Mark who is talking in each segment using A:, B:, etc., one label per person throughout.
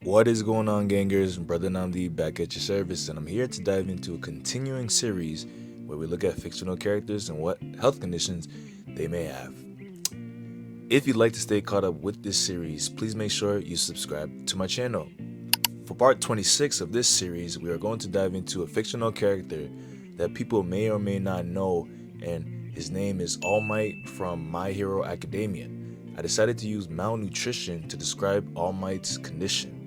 A: What is going on, gangers? Brother Namdi back at your service, and I'm here to dive into a continuing series where we look at fictional characters and what health conditions they may have. If you'd like to stay caught up with this series, please make sure you subscribe to my channel. For part 26 of this series, we are going to dive into a fictional character that people may or may not know, and his name is All Might from Myheroacademia. I decided to use malnutrition to describe All Might's condition.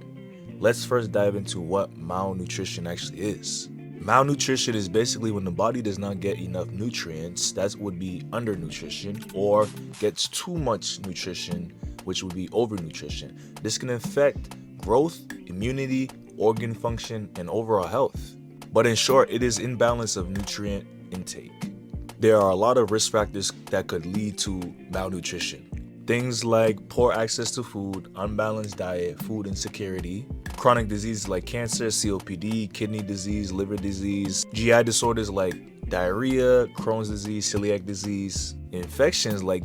A: Let's first dive into what malnutrition actually is. Malnutrition is basically when the body does not get enough nutrients, that would be undernutrition, or gets too much nutrition, which would be overnutrition. This can affect growth, immunity, organ function, and overall health. But in short, it is imbalance of nutrient intake. There are a lot of risk factors that could lead to malnutrition. Things like poor access to food, unbalanced diet, food insecurity, chronic diseases like cancer, COPD, kidney disease, liver disease, GI disorders like diarrhea, Crohn's disease, celiac disease, infections like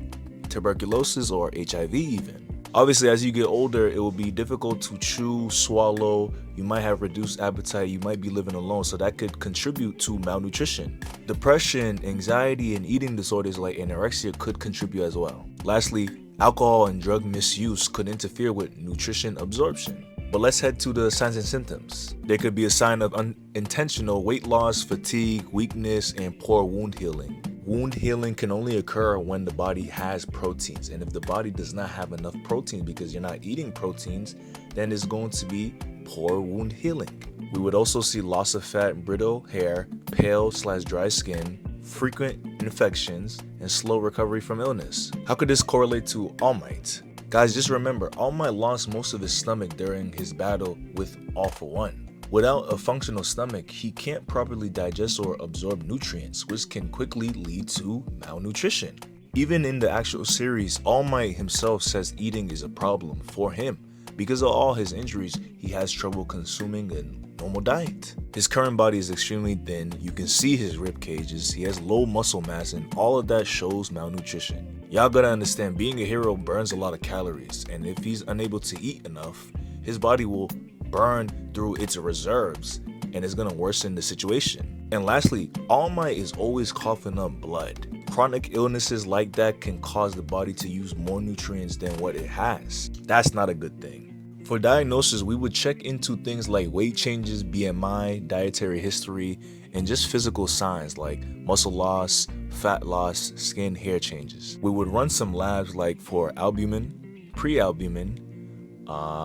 A: tuberculosis or HIV even. Obviously, as you get older, it will be difficult to chew, swallow, you might have reduced appetite, you might be living alone, so that could contribute to malnutrition. Depression, anxiety, and eating disorders like anorexia could contribute as well. Lastly, alcohol and drug misuse could interfere with nutrition absorption. But let's head to the signs and symptoms. There could be a sign of unintentional weight loss, fatigue, weakness, and poor wound healing. Wound healing can only occur when the body has proteins, and if the body does not have enough protein because you're not eating proteins, then it's going to be poor wound healing. We would also see loss of fat, brittle hair, pale/dry skin, frequent infections, and slow recovery from illness. How could this correlate to All Might? Guys, just remember, All Might lost most of his stomach during his battle with All for One. Without a functional stomach, he can't properly digest or absorb nutrients, which can quickly lead to malnutrition. Even in the actual series, All Might himself says eating is a problem for him. Because of all his injuries, he has trouble consuming a normal diet. His current body is extremely thin, you can see his rib cages, he has low muscle mass, and all of that shows malnutrition. Y'all gotta understand, being a hero burns a lot of calories, and if he's unable to eat enough, his body will burn through its reserves, and it's gonna worsen the situation. And lastly, All Might is always coughing up blood. Chronic illnesses like that can cause the body to use more nutrients than what it has. That's not a good thing. For diagnosis, we would check into things like weight changes, BMI, dietary history, and just physical signs like muscle loss, fat loss, skin, hair changes. We would run some labs like for albumin, prealbumin,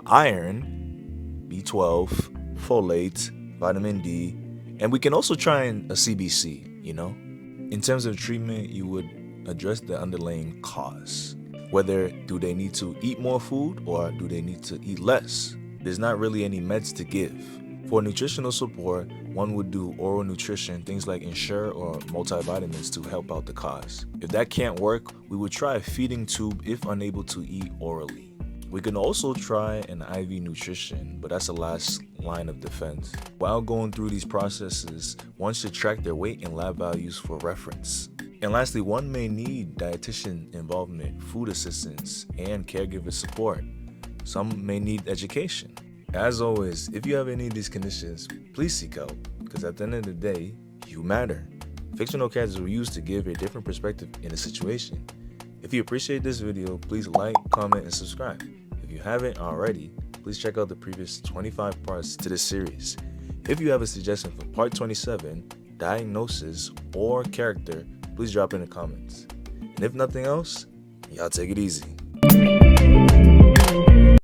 A: iron, B12, folate, vitamin D, and we can also try a CBC, In terms of treatment, you would address the underlying cause. Whether do they need to eat more food or do they need to eat less? There's not really any meds to give. For nutritional support, one would do oral nutrition, things like Ensure or multivitamins to help out the cause. If that can't work, we would try a feeding tube if unable to eat orally. We can also try an IV nutrition, but that's the last line of defense. While going through these processes, one should track their weight and lab values for reference. And lastly, one may need dietitian involvement, food assistance, and caregiver support. Some may need education. As always, if you have any of these conditions, please seek help, because at the end of the day, you matter. Fictional characters were used to give a different perspective in a situation. If you appreciate this video, please like, comment, and subscribe. If you haven't already, please check out the previous 25 parts to this series. If you have a suggestion for part 27, diagnosis, or character, please drop in the comments. And if nothing else, y'all take it easy.